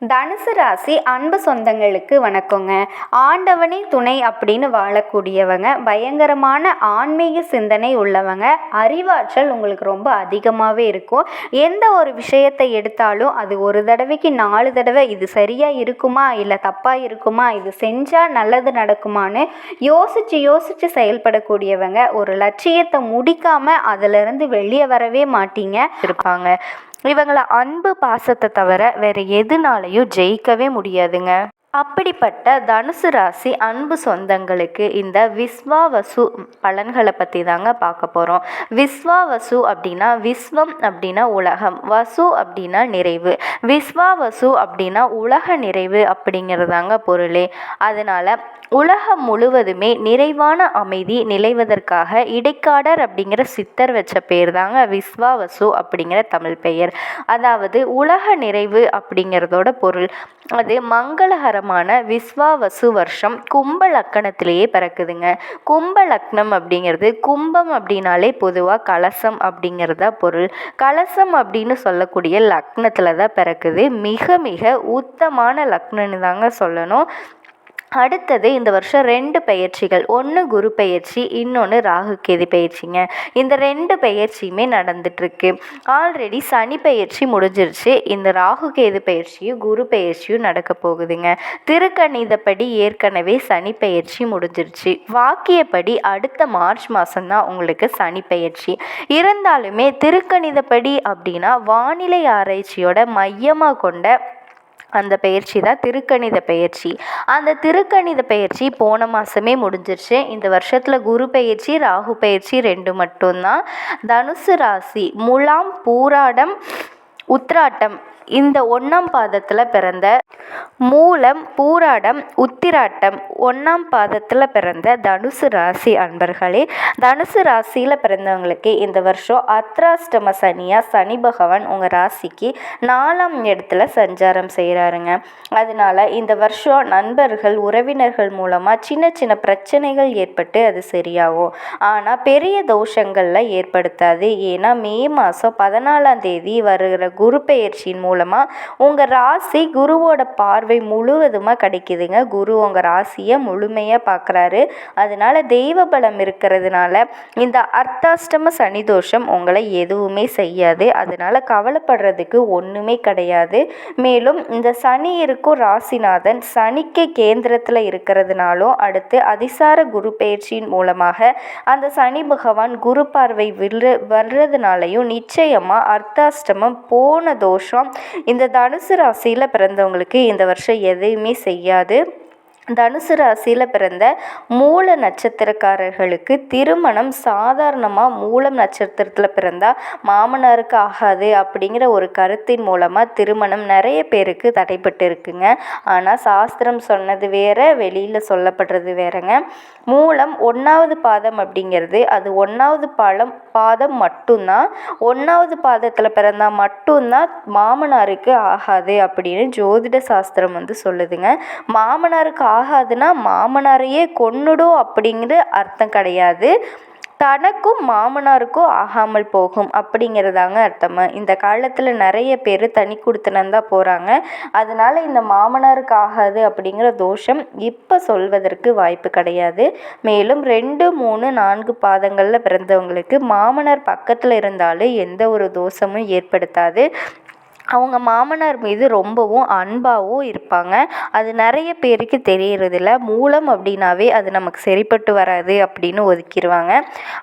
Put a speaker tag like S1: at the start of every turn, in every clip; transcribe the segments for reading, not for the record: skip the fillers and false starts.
S1: தனுசு ராசி அன்பு சொந்தங்களுக்கு வணக்கங்க. ஆண்டவனே துணை அப்படின்னு வாழக்கூடியவங்க, பயங்கரமான ஆன்மீக சிந்தனை உள்ளவங்க, அறிவாற்றல் உங்களுக்கு ரொம்ப அதிகமாகவே இருக்கும். எந்த ஒரு விஷயத்தை எடுத்தாலும் அது ஒரு தடவைக்கு 4 தடவை இது சரியாக இருக்குமா இல்லை தப்பாக இருக்குமா, இது செஞ்சால் நல்லது நடக்குமான்னு யோசித்து செயல்படக்கூடியவங்க. ஒரு லட்சியத்தை முடிக்காமல் அதிலிருந்து வெளியே வரவே மாட்டீங்க இருப்பாங்க. இவங்களை அன்பு பாசத்தை தவிர வேறு எதுனாலையும் ஜெயிக்கவே முடியாதுங்க. அப்படிப்பட்ட தனுசு ராசி அன்பு சொந்தங்களுக்கு இந்த விஸ்வாவசு பலன்களை பற்றி தாங்க பார்க்க போகிறோம். விஸ்வாவசு அப்படின்னா விஸ்வம் அப்படின்னா உலகம், வசு அப்படின்னா நிறைவு. விஸ்வாவசு அப்படின்னா உலக நிறைவு அப்படிங்கிறதாங்க பொருளே. அதனால் உலகம் முழுவதுமே நிறைவான அமைதி நிலைவதற்காக இடைக்காடர் அப்படிங்கிற சித்தர் வச்ச பேர் தாங்க விஸ்வாவசு அப்படிங்கிற தமிழ் பெயர். அதாவது உலக நிறைவு அப்படிங்கிறதோட பொருள். அது மங்களகரமான விஸ்வாவசு வருஷம் கும்ப லக்கணத்திலேயே பிறக்குதுங்க. கும்ப லக்னம் அப்படிங்கிறது, கும்பம் அப்படின்னாலே பொதுவாக கலசம் அப்படிங்கிறதா பொருள். கலசம் அப்படின்னு சொல்லக்கூடிய லக்னத்தில் தான் பிறக்குது. மிக மிக உத்தமான லக்னன்னு தாங்க சொல்லணும். அடுத்தது இந்த வருஷம் 2 பெயர்ச்சிகள், ஒன்று குரு பெயர்ச்சி, இன்னொன்று ராகு கேது பெயர்ச்சிங்க. இந்த 2 பெயர்ச்சியுமே நடந்துட்டுருக்கு. ஆல்ரெடி சனி பெயர்ச்சி முடிஞ்சிருச்சு. இந்த ராகு கேது பெயர்ச்சியும் குரு பெயர்ச்சியும் நடக்க போகுதுங்க. திருக்கணிதப்படி ஏற்கனவே சனி பெயர்ச்சி முடிஞ்சிருச்சு. வாக்கியப்படி அடுத்த மார்ச் மாதம்தான் உங்களுக்கு சனி பெயர்ச்சி. இருந்தாலுமே திருக்கணிதப்படி அப்படின்னா வானிலை ஆராய்ச்சியோட மையமாக கொண்ட அந்த பயிற்சி தான் திருக்கணித பயிற்சி. அந்த திருக்கணித பயிற்சி போன மாதமே முடிஞ்சிருச்சு. இந்த வருஷத்தில் குரு பயிற்சி ராகு பயிற்சி 2 மட்டும்தான். தனுசு ராசி முலாம் பூராடம் உத்திராட்டம் இந்த 1ஆம் பாதத்தில் பிறந்த மூலம் பூராடம் உத்திராட்டம் 1ஆம் பாதத்தில் பிறந்த தனுசு ராசி அன்பர்களே, தனுசு ராசியில் பிறந்தவங்களுக்கு இந்த வருஷம் அர்த்தாஷ்டம சனியாக சனி பகவான் உங்கள் ராசிக்கு 4ஆம் இடத்துல சஞ்சாரம் செய்கிறாருங்க. அதனால் இந்த வருஷம் நண்பர்கள் உறவினர்கள் மூலமாக சின்ன சின்ன பிரச்சனைகள் ஏற்பட்டு அது சரியாகும். ஆனால் பெரிய தோஷங்களில் ஏற்படுத்தாது. ஏன்னா மே மாதம் 14ஆம் தேதி வருகிற குரு பெயர்ச்சியின் மூலமாக உங்கள் ராசி குருவோட பார்வை முழுவதுமாக கிடைக்குதுங்க. குரு உங்கள் ராசியை முழுமையாக பார்க்குறாரு. அதனால் தெய்வ பலம் இருக்கிறதுனால இந்த அர்த்தாஷ்டம சனி தோஷம் உங்களை எதுவுமே செய்யாது. அதனால் கவலைப்படுறதுக்கு ஒன்றுமே கிடையாது. மேலும் இந்த சனி இருக்கும் ராசிநாதன் சனிக்கு கேந்திரத்தில் இருக்கிறதுனாலும் அடுத்து அதிசார குரு பெயர்ச்சியின் மூலமாக அந்த சனி பகவான் குரு பார்வை வர்றதுனாலையும் நிச்சயமாக அர்த்தாஷ்டமம் போன தோஷம் இந்த தனுசு ராசியில் பிறந்தவங்களுக்கு இந்த வருஷம் எதையுமே செய்யாது. தனுசு ராசியில் பிறந்த மூல நட்சத்திரக்காரர்களுக்கு திருமணம் சாதாரணமாக மூலம் நட்சத்திரத்தில் பிறந்தால் மாமனாருக்கு ஆகாது அப்படிங்கிற ஒரு கருத்தின் மூலமாக திருமணம் நிறைய பேருக்கு தடைப்பட்டு இருக்குங்க. ஆனால் சாஸ்திரம் சொன்னது வேற, வெளியில் சொல்லப்படுறது வேறங்க. மூலம் 1ஆவது பாதம் அப்படிங்கிறது அது 1ஆவது பாதம் மட்டும்தான். 1ஆவது பாதத்தில் பிறந்தால் மட்டும்தான் மாமனாருக்கு ஆகாது அப்படின்னு ஜோதிட சாஸ்திரம் சொல்லுதுங்க. மாமனாருக்கு ஆகாதுன்னா மாமனாரையே கொன்னுடும் அப்படிங்கிற அர்த்தம் கிடையாது. தனக்கும் மாமனாருக்கும் ஆகாமல் போகும் அப்படிங்கிறதாங்க அர்த்தமா. இந்த காலத்தில் நிறைய பேர் தனி கொடுத்தனந்தான் போகிறாங்க. அதனால் இந்த மாமனாருக்கு ஆகாது அப்படிங்கிற தோஷம் இப்போ சொல்வதற்கு வாய்ப்பு கிடையாது. மேலும் 2, 3, 4 பாதங்களில் பிறந்தவங்களுக்கு மாமனார் பக்கத்தில் இருந்தாலும் எந்த ஒரு தோஷமும் ஏற்படுத்தாது. அவங்க மாமனார் மீது ரொம்பவும் அன்பாகவும் இருப்பாங்க. அது நிறைய பேருக்கு தெரியறதில்ல. மூலம் அப்படின்னாவே அது நமக்கு சரிப்பட்டு வராது அப்படின்னு ஒதுக்கிடுவாங்க.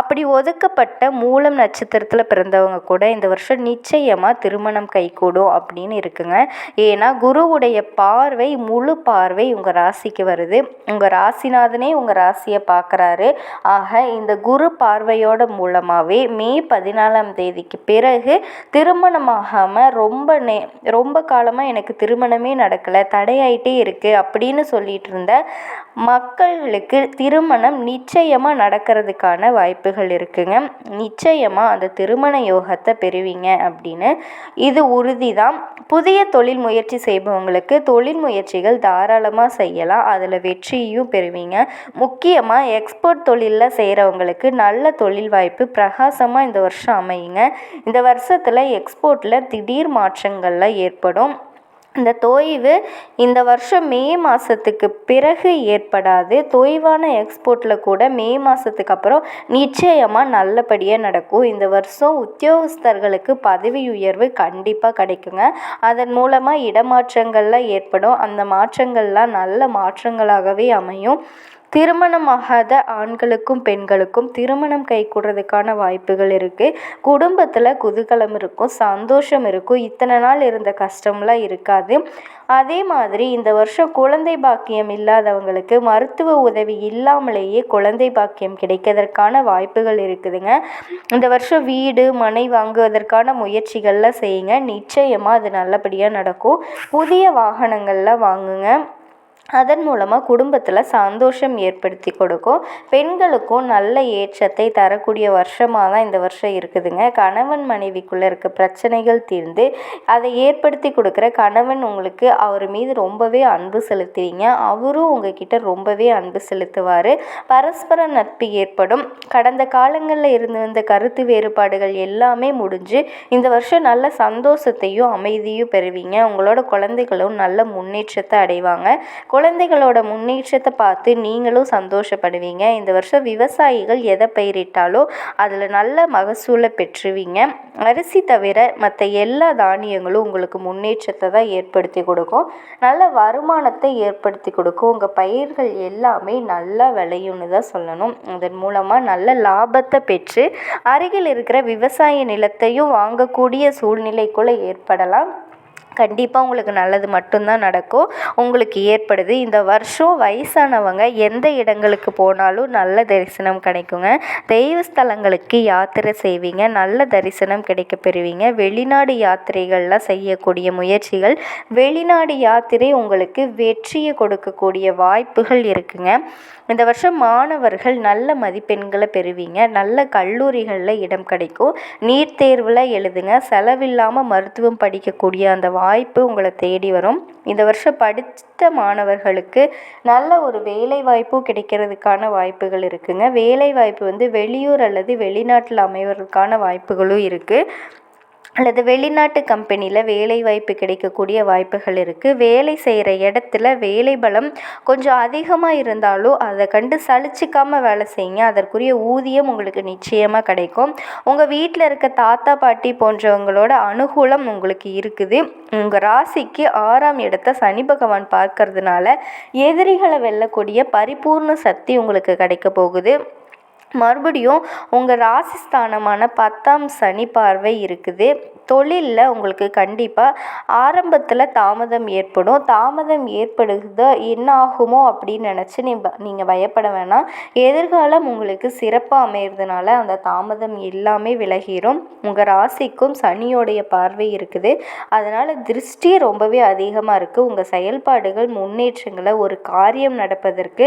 S1: அப்படி ஒதுக்கப்பட்ட மூலம் நட்சத்திரத்தில் பிறந்தவங்க கூட இந்த வருஷம் நிச்சயமாக திருமணம் கைகூடும் அப்படின்னு இருக்குங்க. ஏன்னா குருவுடைய பார்வை முழு பார்வை உங்கள் ராசிக்கு வருது. உங்கள் ராசிநாதனே உங்கள் ராசியை பார்க்குறாரு. ஆக இந்த குரு பார்வையோட மூலமாகவே மே 14ஆம் தேதிக்கு பிறகு திருமணமாகாமல் ரொம்ப காலமாக எனக்கு திருமணமே நடக்கலை, தடையாயிட்டே இருக்குது அப்படின்னு சொல்லிட்டு இருந்த மக்களுக்கு திருமணம் நிச்சயமாக நடக்கிறதுக்கான வாய்ப்புகள் இருக்குங்க. நிச்சயமாக அந்த திருமண யோகத்தை பெறுவீங்க அப்படின்னு இது உறுதி தான். புதிய தொழில் முயற்சி செய்பவங்களுக்கு தொழில் முயற்சிகள் தாராளமாக செய்யலாம். அதில் வெற்றியும் பெறுவீங்க. முக்கியமாக எக்ஸ்போர்ட் தொழிலில் செய்கிறவங்களுக்கு நல்ல தொழில் வாய்ப்பு பிரகாசமாக இந்த வருஷம் அமையுங்க. இந்த வருஷத்தில் எக்ஸ்போர்ட்டில் திடீர் மாற்றங்கள்லாம் ஏற்படும். இந்த தொய்வு இந்த வருஷம் மே மாதத்துக்கு பிறகு ஏற்படாது. தொய்வான எக்ஸ்போர்ட்டில் கூட மே மாதத்துக்கு அப்புறம் நிச்சயமாக நல்லபடியாக நடக்கும். இந்த வருஷம் உத்தியோகஸ்தர்களுக்கு பதவி உயர்வு கண்டிப்பாக கிடைக்குங்க. அதன் மூலமாக இடமாற்றங்கள்லாம் ஏற்படும். அந்த மாற்றங்கள்லாம் நல்ல மாற்றங்களாகவே அமையும். திருமணமாகாத ஆண்களுக்கும் பெண்களுக்கும் திருமணம் கைகூடுறதுக்கான வாய்ப்புகள் இருக்குது. குடும்பத்தில் குதூகலம் இருக்கும், சந்தோஷம் இருக்கும். இத்தனை நாள் இருந்த கஷ்டம்லாம் இருக்காது. அதே மாதிரி இந்த வருஷம் குழந்தை பாக்கியம் இல்லாதவங்களுக்கு மருத்துவ உதவி இல்லாமலேயே குழந்தை பாக்கியம் கிடைக்கிறதுக்கான வாய்ப்புகள் இருக்குதுங்க. இந்த வருஷம் வீடு மனை வாங்குவதற்கான முயற்சிகள்லாம் செய்யுங்க. நிச்சயமாக அது நல்லபடியாக நடக்கும். புதிய வாகனங்கள்லாம் வாங்குங்க. அதன் மூலமாக குடும்பத்தில் சந்தோஷம் ஏற்படுத்தி கொடுக்கும். பெண்களுக்கும் நல்ல ஏற்றத்தை தரக்கூடிய வருஷமாக தான் இந்த வருஷம் இருக்குதுங்க. கணவன் மனைவிக்குள்ளே இருக்க பிரச்சனைகள் தீர்ந்து அதை ஏற்படுத்தி கொடுக்குற கணவன் உங்களுக்கு அவர் மீது ரொம்பவே அன்பு செலுத்துவீங்க. அவரும் உங்ககிட்ட ரொம்பவே அன்பு செலுத்துவார். பரஸ்பர நட்பு ஏற்படும். கடந்த காலங்களில் இருந்து வந்த கருத்து வேறுபாடுகள் எல்லாமே முடிஞ்சு இந்த வருஷம் நல்ல சந்தோஷத்தையும் அமைதியும் பெறுவீங்க. உங்களோட குழந்தைகளும் நல்ல முன்னேற்றத்தை அடைவாங்க. குழந்தைகளோட முன்னேற்றத்தை பார்த்து நீங்களும் சந்தோஷப்படுவீங்க. இந்த வருஷம் விவசாயிகள் எதை பயிரிட்டாலோ அதில் நல்ல மகசூலை பெற்றுவீங்க. அரிசி தவிர மற்ற எல்லா தானியங்களும் உங்களுக்கு முன்னேற்றத்தை தான் ஏற்படுத்தி கொடுக்கும். நல்ல வருமானத்தை ஏற்படுத்தி கொடுக்கும். உங்கள் பயிர்கள் எல்லாமே நல்லா விளையும்னு தான் சொல்லணும். அதன் மூலமாக நல்ல லாபத்தை பெற்று அருகில் இருக்கிற விவசாய நிலத்தையும் வாங்கக்கூடிய சூழ்நிலைக்குள்ளே ஏற்படலாம். கண்டிப்பாக உங்களுக்கு நல்லது மட்டும்தான் நடக்கும். உங்களுக்கு ஏற்படுது. இந்த வருஷம் வயசானவங்க எந்த இடங்களுக்கு போனாலும் நல்ல தரிசனம் கிடைக்குங்க. தெய்வ ஸ்தலங்களுக்கு யாத்திரை செய்வீங்க. நல்ல தரிசனம் கிடைக்க பெறுவீங்க. வெளிநாடு யாத்திரைகள்லாம் செய்யக்கூடிய முயற்சிகள், வெளிநாடு யாத்திரை உங்களுக்கு வெற்றியை கொடுக்கக்கூடிய வாய்ப்புகள் இருக்குங்க. இந்த வருஷம் மாணவர்கள் நல்ல மதிப்பெண்களை பெறுவீங்க. நல்ல கல்லூரிகளில் இடம் கிடைக்கும். நீட் தேர்வில் எழுதுங்க. செலவில்லாமல் மருத்துவம் படிக்கக்கூடிய அந்த வாய்ப்பு உங்களை தேடி வரும். இந்த வருஷம் படித்த மாணவர்களுக்கு நல்ல ஒரு வேலை வாய்ப்பும் கிடைக்கிறதுக்கான வாய்ப்புகள் இருக்குங்க. வேலை வாய்ப்பு வெளியூர் அல்லது வெளிநாட்டில் அமைவதற்கான வாய்ப்புகளும் இருக்குது. அல்லது வெளிநாட்டு கம்பெனியில் வேலை வாய்ப்பு கிடைக்கக்கூடிய வாய்ப்புகள் இருக்குது. வேலை செய்கிற இடத்துல வேலை பலம் கொஞ்சம் அதிகமாக இருந்தாலும் அதை கண்டு சலிச்சிக்காமல் வேலை செய்யுங்க. அதற்குரிய ஊதியம் உங்களுக்கு நிச்சயமாக கிடைக்கும். உங்கள் வீட்டில் இருக்க தாத்தா பாட்டி போன்றவங்களோட அனுகூலம் உங்களுக்கு இருக்குது. உங்கள் ராசிக்கு 6ஆம் இடத்தை சனி பகவான் பார்க்கறதுனால எதிரிகளை வெல்லக்கூடிய பரிபூர்ண சக்தி உங்களுக்கு கிடைக்க போகுது. மறுபடியும் உங்கள் ராசிஸ்தானமான 10ஆம் சனி பார்வை இருக்குது. தொழிலில் உங்களுக்கு கண்டிப்பாக ஆரம்பத்தில் தாமதம் ஏற்படும். தாமதம் ஏற்படுது என்ன ஆகுமோ அப்படின்னு நினச்சி நீங்கள் பயப்பட வேணாம். எதிர்காலம் உங்களுக்கு சிறப்பாக அமைகிறதுனால அந்த தாமதம் எல்லாமே விலகிடும். உங்கள் ராசிக்கும் சனியோடைய பார்வை இருக்குது. அதனால் திருஷ்டி ரொம்பவே அதிகமாக இருக்குது. உங்கள் செயல்பாடுகள் முன்னேற்றங்களை ஒரு காரியம் நடப்பதற்கு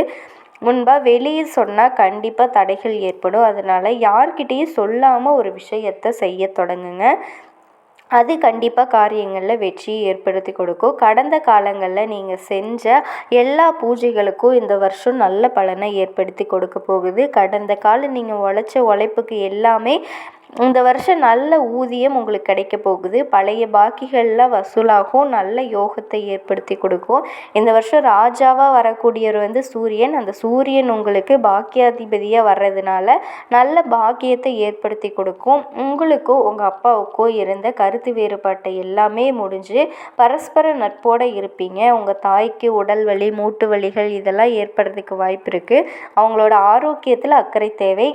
S1: முன்பாக வெளியே சொன்னால் கண்டிப்பாக தடைகள் ஏற்படும். அதனால் யார்கிட்டையும் சொல்லாமல் ஒரு விஷயத்தை செய்ய தொடங்குங்க. அது கண்டிப்பாக காரியங்களில் வெற்றியை ஏற்படுத்தி கொடுக்கும். கடந்த காலங்களில் நீங்கள் செஞ்ச எல்லா பூஜைகளுக்கும் இந்த வருஷம் நல்ல பலனை ஏற்படுத்தி கொடுக்க போகுது. கடந்த காலம் நீங்கள் உழைச்ச உழைப்புக்கு எல்லாமே இந்த வருஷம் நல்ல ஊதியம் உங்களுக்கு கிடைக்க போகுது. பழைய பாக்கிகள்லாம் வசூலாகும். நல்ல யோகத்தை ஏற்படுத்தி கொடுக்கும். இந்த வருஷம் ராஜாவாக வரக்கூடியவர் சூரியன். அந்த சூரியன் உங்களுக்கு பாக்கியாதிபதியாக வர்றதுனால நல்ல பாக்கியத்தை ஏற்படுத்தி கொடுக்கும். உங்களுக்கும் உங்கள் அப்பாவுக்கோ இருந்த கருத்து வேறுபாட்டை எல்லாமே முடிஞ்சு பரஸ்பர நட்போடு இருப்பீங்க. உங்கள் தாய்க்கு உடல் வலி மூட்டு வலிகள் இதெல்லாம் ஏற்படுறதுக்கு வாய்ப்பு இருக்குது. அவங்களோட ஆரோக்கியத்தில் அக்கறை தேவை.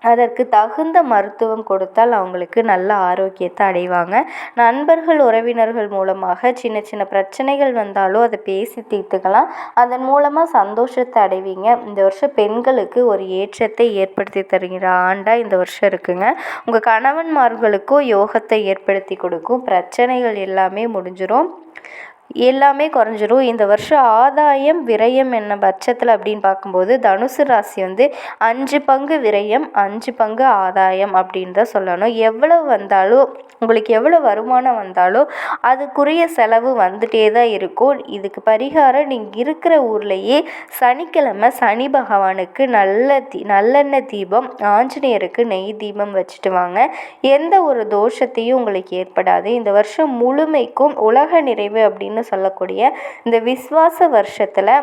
S1: அதற்கு தகுந்த மருத்துவம் கொடுத்தால் அவங்களுக்கு நல்ல ஆரோக்கியத்தை அடைவாங்க. நண்பர்கள் உறவினர்கள் மூலமாக சின்ன சின்ன பிரச்சனைகள் வந்தாலும் அதை பேசி தீர்த்துக்கலாம். அதன் மூலமாக சந்தோஷத்தை அடைவீங்க. இந்த வருஷம் பெண்களுக்கு ஒரு ஏற்றத்தை ஏற்படுத்தி தருகிற ஆண்டாக இந்த வருஷம் இருக்குங்க. உங்கள் கணவன்மார்களுக்கும் யோகத்தை ஏற்படுத்தி கொடுக்கும். பிரச்சனைகள் எல்லாமே முடிஞ்சிடும். எல்லாமே குறைஞ்சிரும். இந்த வருஷம் ஆதாயம் விரயம் என்ன பட்சத்தில் அப்படின்னு பார்க்கும்போது தனுசு ராசி 5 பங்கு விரயம் 5 பங்கு ஆதாயம் அப்படின்னு தான் சொல்லணும். எவ்வளவு வந்தாலும் உங்களுக்கு எவ்வளோ வருமானம் வந்தாலும் அதுக்குரிய செலவு வந்துட்டே தான் இருக்கும். இதுக்கு பரிகாரம் நீங்கள் இருக்கிற ஊர்லேயே சனிக்கிழமை சனி பகவானுக்கு நல்லெண்ணெய் தீபம், ஆஞ்சநேயருக்கு நெய் தீபம் வச்சுட்டு வாங்க. எந்த ஒரு தோஷத்தையும் உங்களுக்கு ஏற்படாது. இந்த வருஷம் முழுமைக்கும் உலக நிறைவு அப்படின்னு சொல்லக்கூடிய இந்த விஸ்வாச வருஷத்தில்